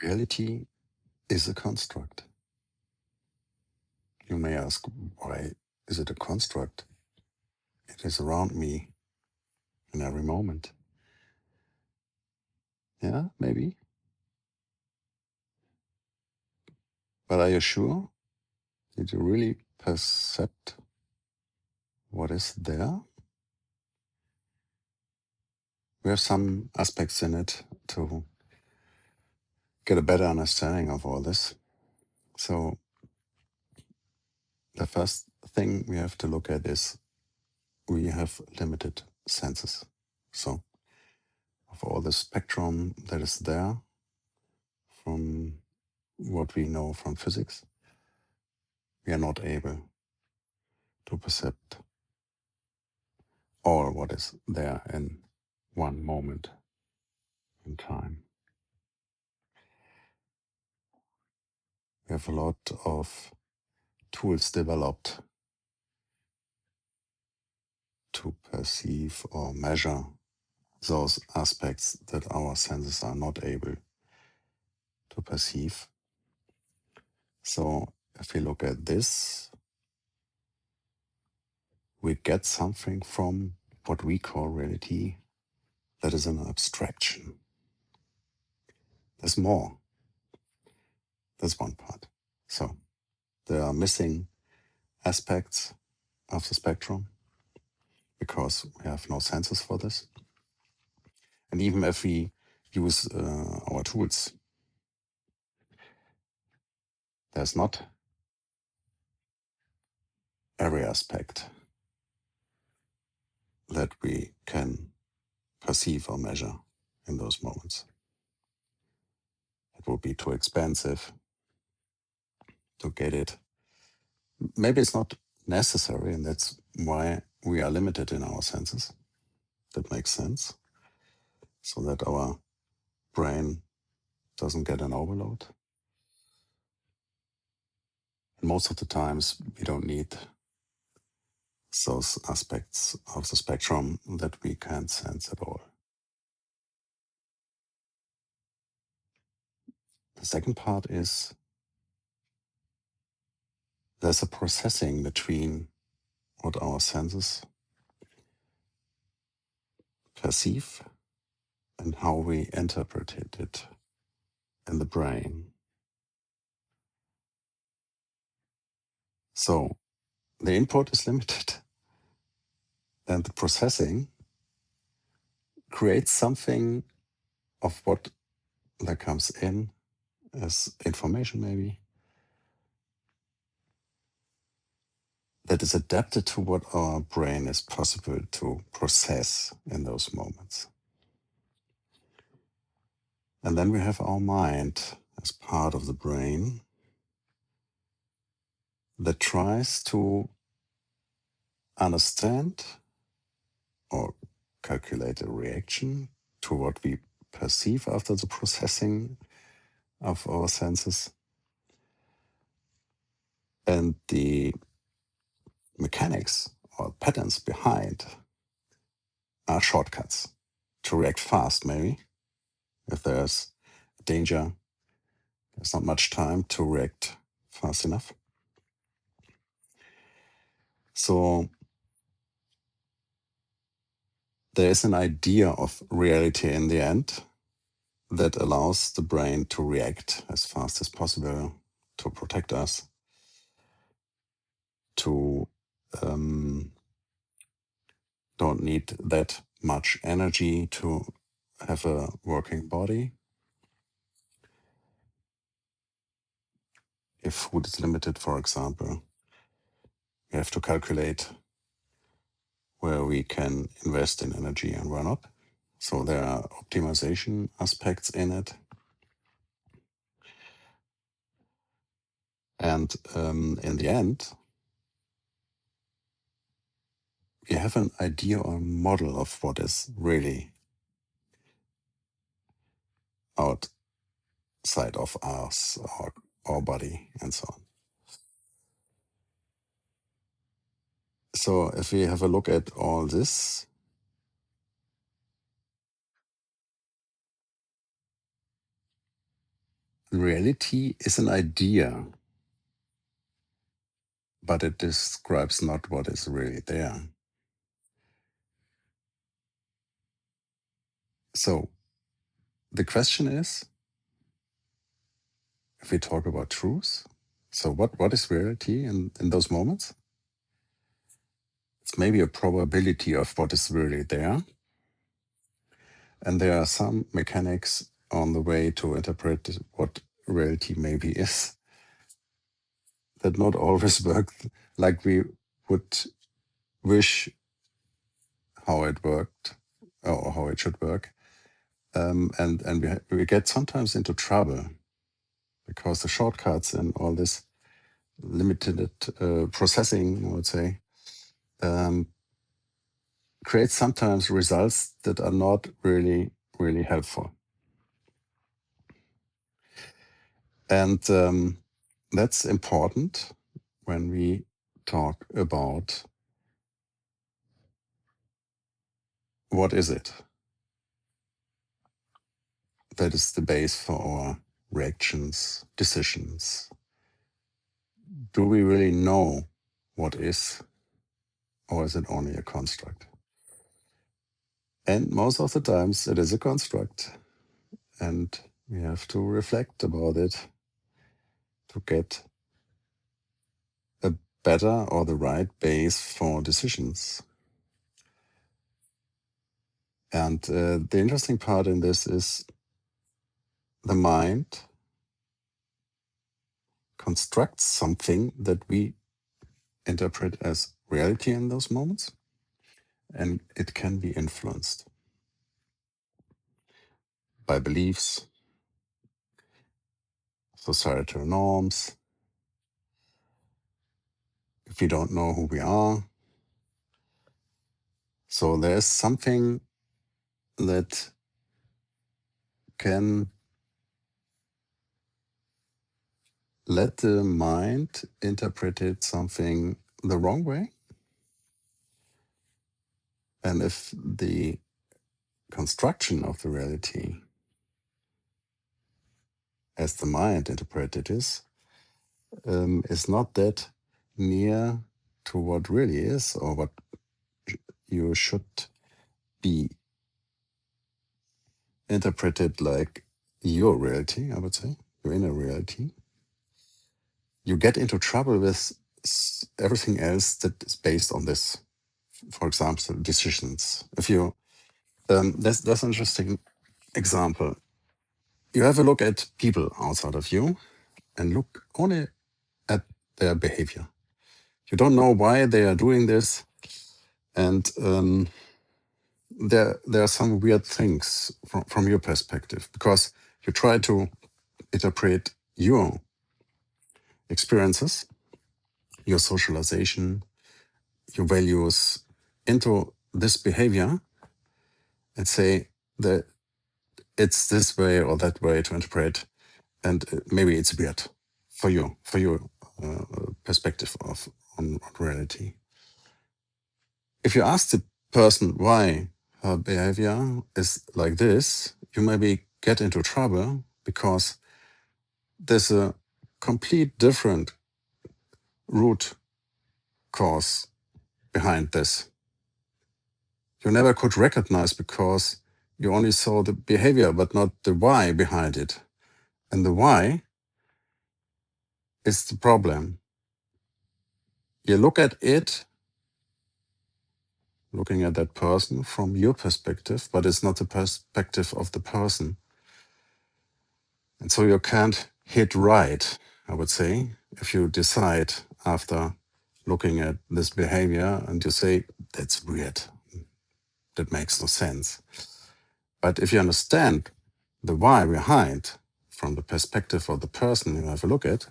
Reality is a construct. You may ask, why is it a construct? It is around me in every moment. Yeah, maybe. But are you sure? Did you really percept what is there? We have some aspects in it to get a better understanding of all this. So, the first thing we have to look at is we have limited senses. So, of all the spectrum that is there from what we know from physics, we are not able to percept all what is there in one moment in time. We have a lot of tools developed to perceive or measure those aspects that our senses are not able to perceive. So if we look at this, we get something from what we call reality that is an abstraction. There's more. That's one part. So there are missing aspects of the spectrum because we have no senses for this. And even if we use our tools, there's not every aspect that we can perceive or measure in those moments. It would be too expensive to get it. Maybe it's not necessary, and that's why we are limited in our senses. That makes sense. So that our brain doesn't get an overload. And most of the times, we don't need those aspects of the spectrum that we can't sense at all. The second part is there's a processing between what our senses perceive and how we interpret it in the brain. So the input is limited, and the processing creates something of what that comes in as information, maybe, that is adapted to what our brain is possible to process in those moments. And then we have our mind as part of the brain that tries to understand or calculate a reaction to what we perceive after the processing of our senses. And the mechanics or patterns behind are shortcuts to react fast, maybe. If there's danger, there's not much time to react fast enough. So there is an idea of reality in the end that allows the brain to react as fast as possible to protect us, to don't need that much energy to have a working body. If food is limited, for example, we have to calculate where we can invest in energy and where not. So there are optimization aspects in it. And in the end, we have an idea or model of what is really outside of us, our body, and so on. So if we have a look at all this, reality is an idea, but it describes not what is really there. So the question is, if we talk about truth, so what is reality in those moments? It's maybe a probability of what is really there. And there are some mechanics on the way to interpret what reality maybe is that not always work like we would wish how it worked or how it should work. And we get sometimes into trouble because the shortcuts and all this limited processing, I would say, um, creates sometimes results that are not really helpful. And that's important when we talk about what is it that is the base for our reactions, decisions. Do we really know what is, or is it only a construct? And most of the times it is a construct, and we have to reflect about it to get a better or the right base for decisions. And the interesting part in this is the mind constructs something that we interpret as reality in those moments, and it can be influenced by beliefs, societal norms. If we don't know who we are, so there's something that can let the mind interpret it something the wrong way. And if the construction of the reality as the mind interpreted is not that near to what really is or what you should be interpreted like your reality, I would say, your inner reality, you get into trouble with everything else that is based on this. For example, decisions. If you, that's an interesting example. You have a look at people outside of you and look only at their behavior. You don't know why they are doing this, and there are some weird things from your perspective because you try to interpret your experiences, your socialization, your values into this behavior and say that it's this way or that way to interpret, and maybe it's weird for your perspective of on reality. If you ask the person why her behavior is like this, you maybe get into trouble because there's a complete different root cause behind this. You never could recognize because you only saw the behavior but not the why behind it. And the why is the problem. You look at it, looking at that person from your perspective, but it's not the perspective of the person. And so you can't hit right, I would say, if you decide after looking at this behavior and you say, that's weird, that makes no sense. But if you understand the why behind from the perspective of the person you have a look at,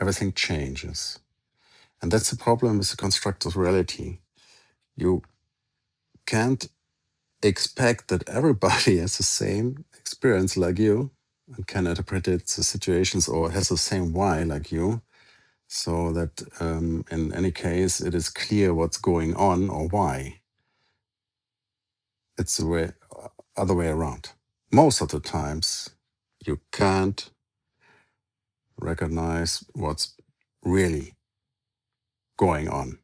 everything changes. And that's the problem with the construct of reality. You can't expect that everybody has the same experience like you and can interpret the situations or has the same why like you, so that in any case it is clear what's going on or why. It's the way, other way around. Most of the times you can't recognize what's really going on.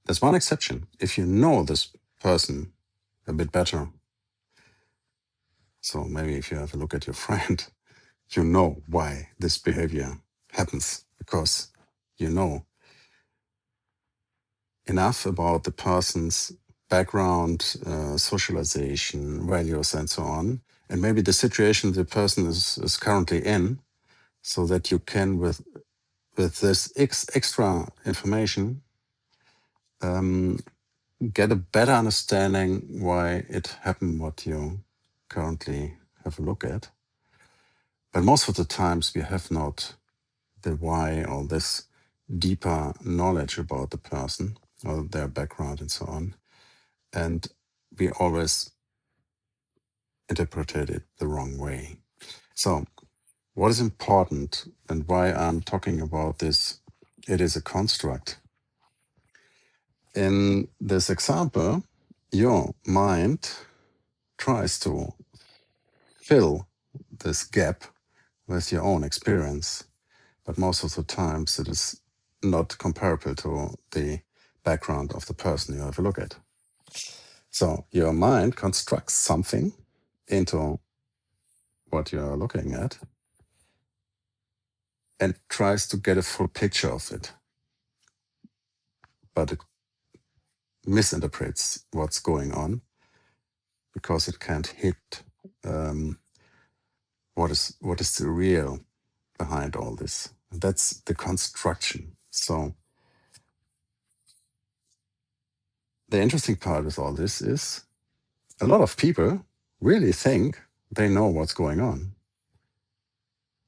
There's one exception. If you know this person a bit better, so maybe if you have a look at your friend, you know why this behavior happens, because you know enough about the person's background, socialization, values, and so on, and maybe the situation the person is currently in, so that you can, with this extra information, get a better understanding why it happened, what you currently have a look at. But most of the times we have not the why or this deeper knowledge about the person or their background and so on. And we always interpreted it the wrong way. So what is important and why I'm talking about this, it is a construct. In this example, your mind tries to fill this gap with your own experience, but most of the times it is not comparable to the background of the person you have a look at. So your mind constructs something into what you're looking at and tries to get a full picture of it, but it misinterprets what's going on because it can't hit what is the real behind all this. That's the construction. So the interesting part with all this is a lot of people really think they know what's going on,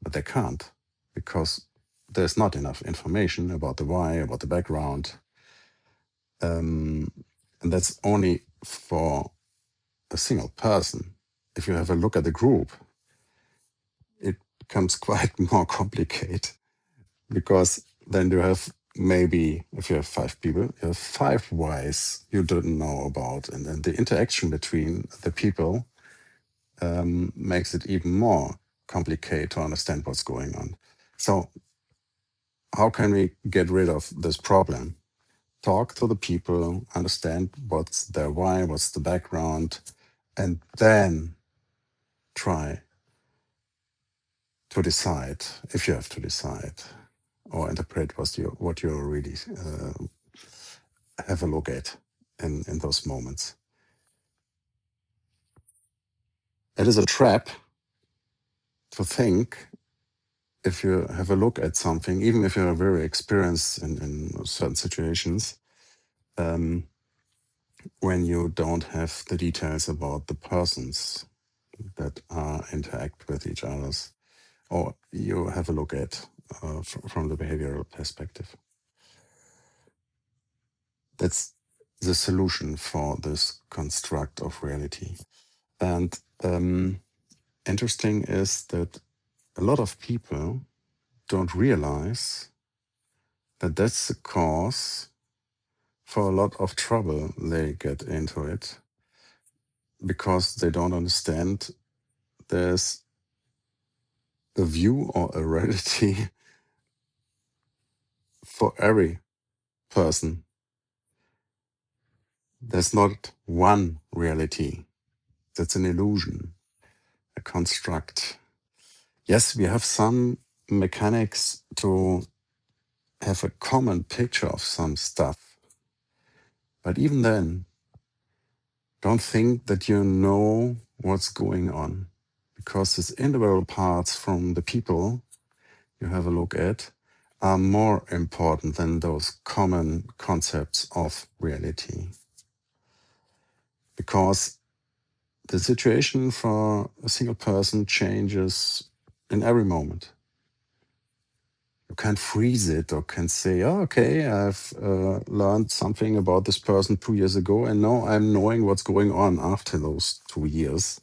but they can't, because there's not enough information about the why, about the background. And that's only for a single person. If you have a look at the group, it becomes quite more complicated, because then you have, maybe if you have 5 people, you have 5 whys you didn't know about. And then the interaction between the people makes it even more complicated to understand what's going on. So how can we get rid of this problem? Talk to the people, understand what's their why, what's the background, and then try to decide, if you have to decide, or interpret what you really have a look at in those moments. It is a trap to think, if you have a look at something, even if you're very experienced in certain situations, when you don't have the details about the persons that interact with each others, or you have a look at from the behavioral perspective. That's the solution for this construct of reality. And interesting is that a lot of people don't realize that that's the cause for a lot of trouble they get into it, because they don't understand there's a view or a reality for every person. There's not one reality. That's an illusion, a construct. Yes, we have some mechanics to have a common picture of some stuff. But even then, don't think that you know what's going on, because these individual parts from the people you have a look at are more important than those common concepts of reality. Because the situation for a single person changes in every moment. You can't freeze it or can say, oh, okay, I've learned something about this person 2 years ago, and now I'm knowing what's going on after those 2 years.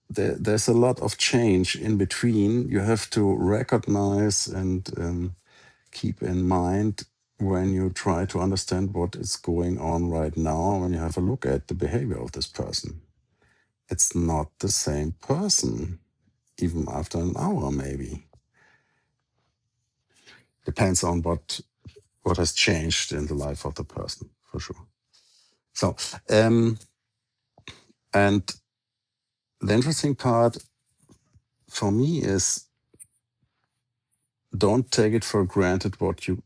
There's a lot of change in between. You have to recognize and keep in mind when you try to understand what is going on right now, when you have a look at the behavior of this person. It's not the same person. even after an hour, maybe. Depends on what has changed in the life of the person, for sure. So, and the interesting part for me is don't take it for granted what you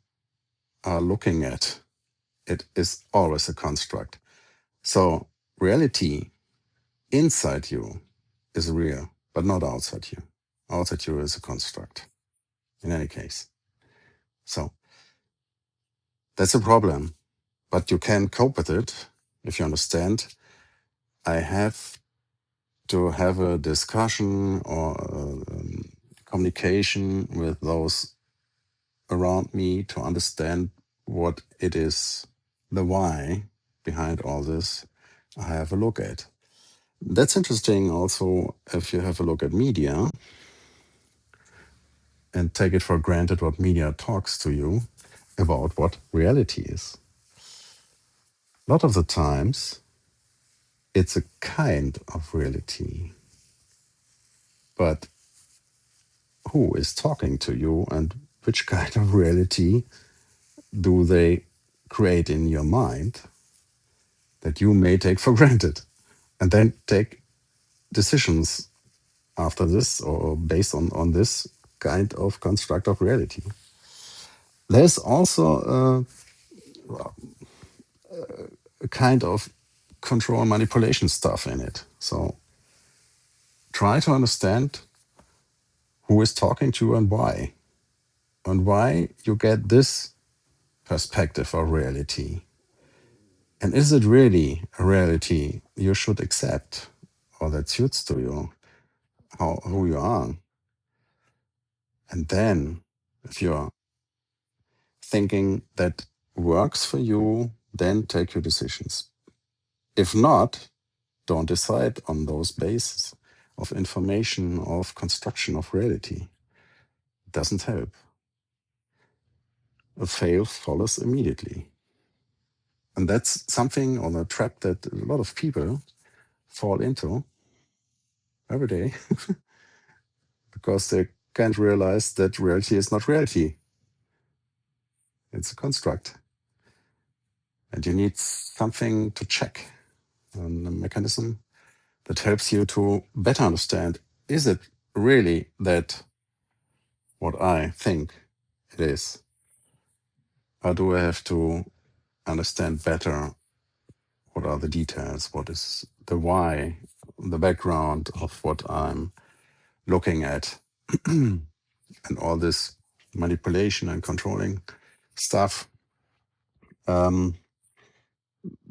are looking at. It is always a construct. So, reality inside you is real, but not outside you. Outside you is a construct, in any case. So, that's a problem, but you can cope with it if you understand. I have to have a discussion or communication with those around me to understand what it is, the why behind all this. I have a look at. That's interesting also if you have a look at media and take it for granted what media talks to you about what reality is. A lot of the times, it's a kind of reality, but who is talking to you and which kind of reality do they create in your mind that you may take for granted and then take decisions after this or based on this kind of construct of reality. There's also a kind of control manipulation stuff in it. So try to understand who is talking to you and why you get this perspective of reality. And is it really a reality you should accept or that suits to you, who you are? And then if you're thinking that works for you, then take your decisions. If not, don't decide on those bases of information, of construction of reality. It doesn't help. A fail follows immediately. And that's something or a trap that a lot of people fall into every day because they can't realize that reality is not reality. It's a construct. And you need something to check, a mechanism that helps you to better understand, is it really that what I think it is? Or do I have to understand better what are the details, what is the why, the background of what I'm looking at, and all this manipulation and controlling stuff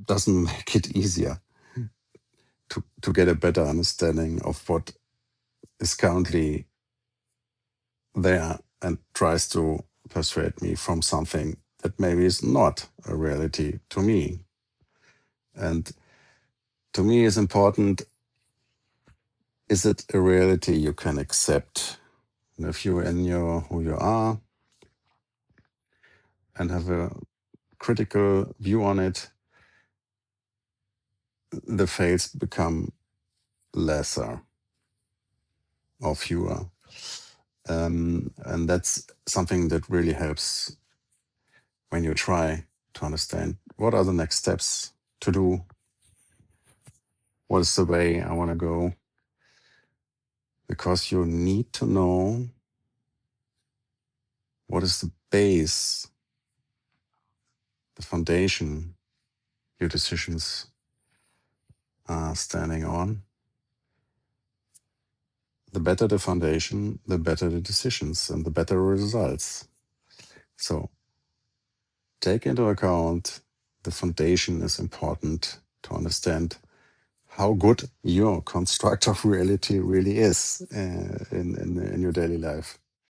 doesn't make it easier to get a better understanding of what is currently there and tries to persuade me from something that maybe is not a reality to me. And to me is important, is it a reality you can accept? And if you're in your who you are and have a critical view on it, the fails become lesser or fewer. And that's something that really helps when you try to understand what are the next steps to do, what is the way I want to go, because you need to know what is the base, the foundation your decisions are standing on. The better the foundation, the better the decisions and the better results. So take into account the foundation is important to understand how good your construct of reality really is in your daily life.